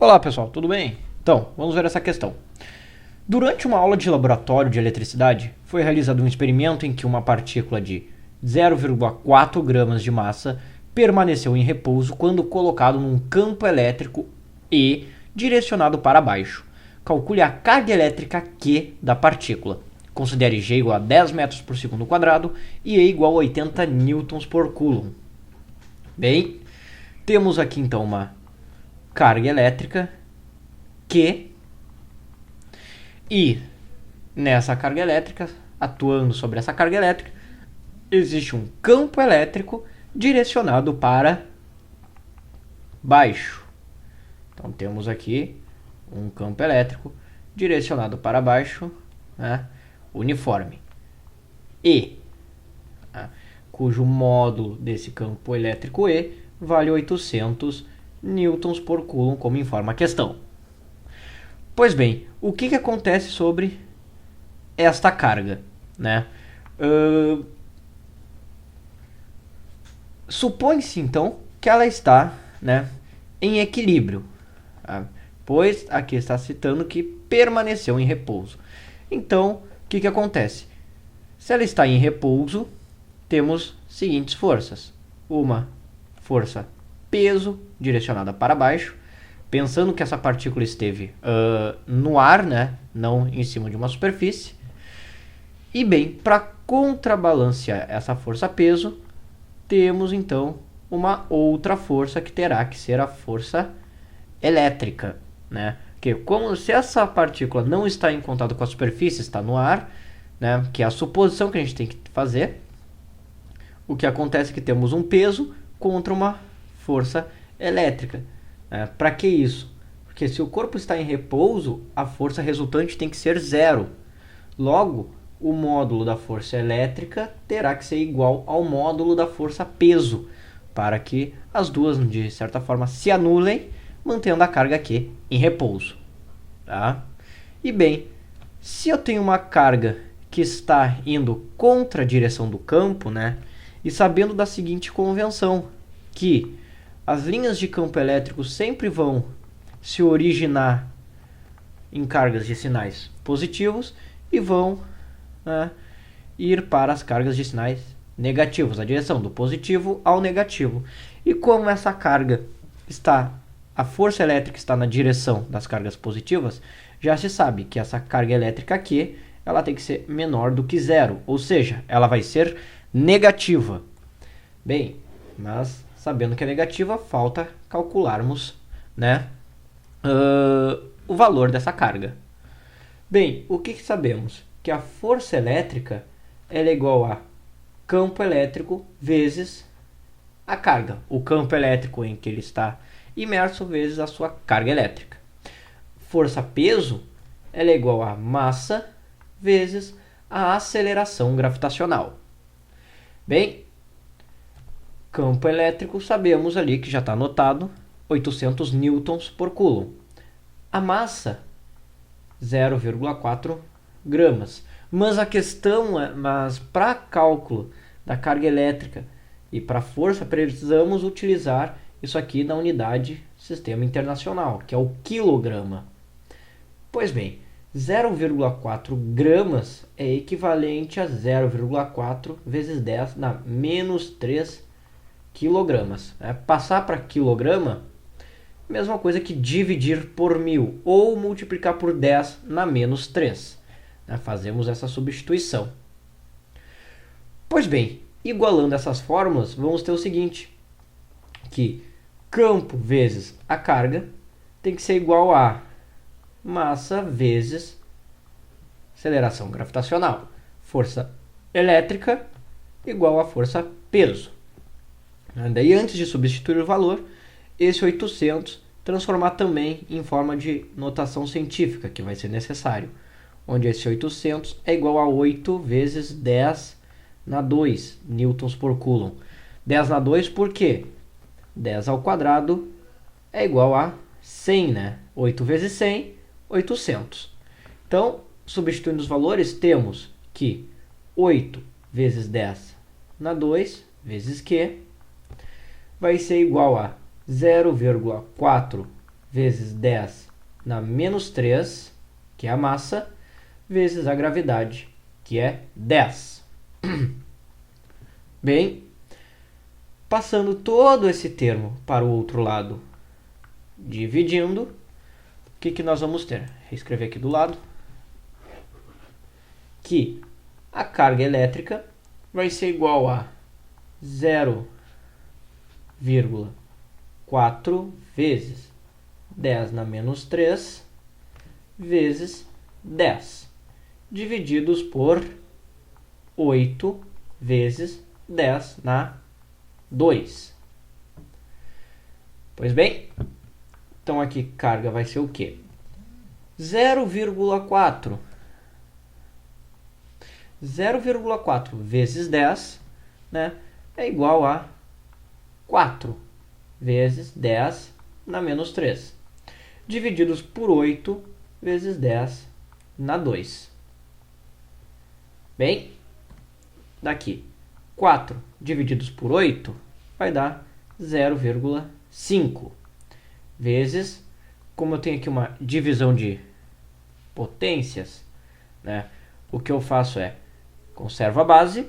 Olá pessoal, tudo bem? Então, vamos ver essa questão. Durante uma aula de laboratório de eletricidade, foi realizado um experimento em que uma partícula de 0,4 gramas de massa permaneceu em repouso quando colocado num campo elétrico E direcionado para baixo. Calcule a carga elétrica Q da partícula. Considere G igual a 10 metros por segundo quadrado e E igual a 80 newtons por coulomb. Bem, temos aqui então uma carga elétrica Q e nessa carga elétrica, atuando sobre essa carga elétrica, existe um campo elétrico direcionado para baixo. Então temos aqui um campo elétrico direcionado para baixo, né, uniforme, E, né, cujo módulo desse campo elétrico E vale 800 newtons por coulomb, como informa a questão. Pois bem, o que acontece sobre esta carga, né? Supõe-se então que ela está, né, em equilíbrio, tá? Pois aqui está citando que permaneceu em repouso. Então, o que acontece? Se ela está em repouso, temos seguintes forças: uma força peso direcionada para baixo, pensando que essa partícula esteve no ar, né, não em cima de uma superfície. E bem, para contrabalancear essa força peso, temos então uma outra força que terá que ser a força elétrica, né? Porque como se essa partícula não está em contato com a superfície, está no ar, né, que é a suposição que a gente tem que fazer, o que acontece é que temos um peso contra uma força elétrica. Para que isso? Porque se o corpo está em repouso, a força resultante tem que ser zero. Logo, o módulo da força elétrica terá que ser igual ao módulo da força peso, para que as duas, de certa forma, se anulem, mantendo a carga Q em repouso. Tá? E bem, se eu tenho uma carga que está indo contra a direção do campo, né, e sabendo da seguinte convenção, que as linhas de campo elétrico sempre vão se originar em cargas de sinais positivos e vão, né, ir para as cargas de sinais negativos, a direção do positivo ao negativo. E como essa carga está, a força elétrica está na direção das cargas positivas, já se sabe que essa carga elétrica aqui, ela tem que ser menor do que zero, ou seja, ela vai ser negativa. Bem, mas sabendo que é negativa, falta calcularmos, né, o valor dessa carga. Bem, o que sabemos? Que a força elétrica ela é igual a campo elétrico vezes a carga. O campo elétrico em que ele está imerso vezes a sua carga elétrica. Força-peso ela é igual a massa vezes a aceleração gravitacional. Bem, campo elétrico, sabemos ali que já está anotado, 800 newtons por coulomb. A massa, 0,4 gramas. Mas a questão é, para cálculo da carga elétrica e para força, precisamos utilizar isso aqui na unidade sistema internacional, que é o quilograma. Pois bem, 0,4 gramas é equivalente a 0,4 vezes 10 na menos 3 quilogramas. Passar para quilograma, mesma coisa que dividir por 1000 ou multiplicar por 10 na menos 3. Fazemos essa substituição. Pois bem, igualando essas fórmulas, vamos ter o seguinte, que campo vezes a carga tem que ser igual a massa vezes aceleração gravitacional. Força elétrica igual a força peso. Daí, antes de substituir o valor, esse 800 transformar também em forma de notação científica, que vai ser necessário, onde esse 800 é igual a 8 vezes 10 na 2 newtons por coulomb. 10 na 2 por quê? 10 ao quadrado é igual a 100, né? 8 vezes 100, 800. Então, substituindo os valores, temos que 8 vezes 10 na 2 vezes Q vai ser igual a 0,4 vezes 10 na menos 3, que é a massa, vezes a gravidade, que é 10. Bem, passando todo esse termo para o outro lado, dividindo, o que nós vamos ter? Reescrever aqui do lado. Que a carga elétrica vai ser igual a 0,4 vezes 10 na menos 3 vezes 10, divididos por 8 vezes 10 na 2. Pois bem, então aqui carga vai ser o quê? 0,4 vezes 10, né, é igual a 4 vezes 10 na menos 3, divididos por 8 vezes 10 na 2. Bem, daqui 4 divididos por 8 vai dar 0,5 vezes, como eu tenho aqui uma divisão de potências, né, o que eu faço é conservo a base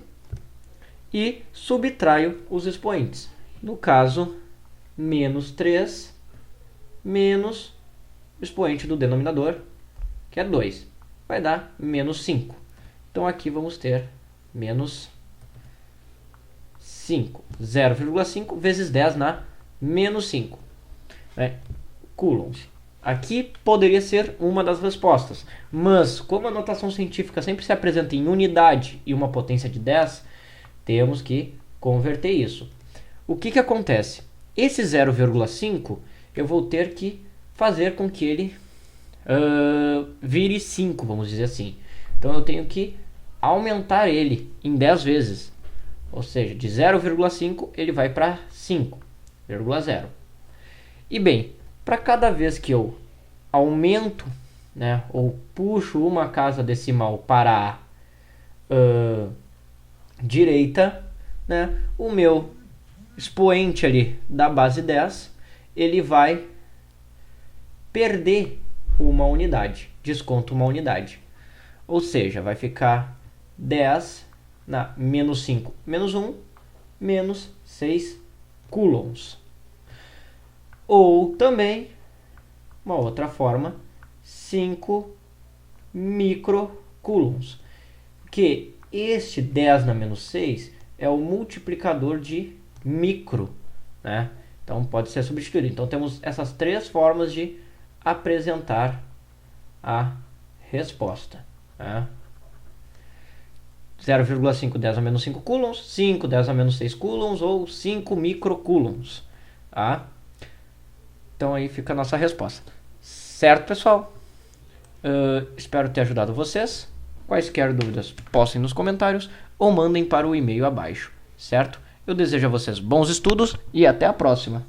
e subtraio os expoentes. No caso, menos 3 menos o expoente do denominador, que é 2. Vai dar menos 5. Então aqui vamos ter menos 5. 0,5 vezes 10 na menos 5. Coulombs. Aqui poderia ser uma das respostas, mas como a notação científica sempre se apresenta em unidade e uma potência de 10, temos que converter isso. O que acontece? Esse 0,5 eu vou ter que fazer com que ele vire 5, vamos dizer assim. Então eu tenho que aumentar ele em 10 vezes. Ou seja, de 0,5 ele vai para 5,0. E bem, para cada vez que eu aumento, né, ou puxo uma casa decimal para a direita, né, o meu expoente ali da base 10, ele vai perder uma unidade, desconto uma unidade. Ou seja, vai ficar 10 na menos 5, menos 1, menos 6 coulombs. Ou também, uma outra forma, 5 microcoulombs. Que este 10 na menos 6 é o multiplicador de micro, né? Então pode ser substituído. Então temos essas três formas de apresentar a resposta, né? 0,5 10 a menos 5 coulombs, 5 10 a menos 6 coulombs ou 5 microcoulombs, tá? Então aí fica a nossa resposta. Certo, pessoal? Espero ter ajudado vocês. Quaisquer dúvidas, postem nos comentários ou mandem para o e-mail abaixo, certo? Eu desejo a vocês bons estudos e até a próxima.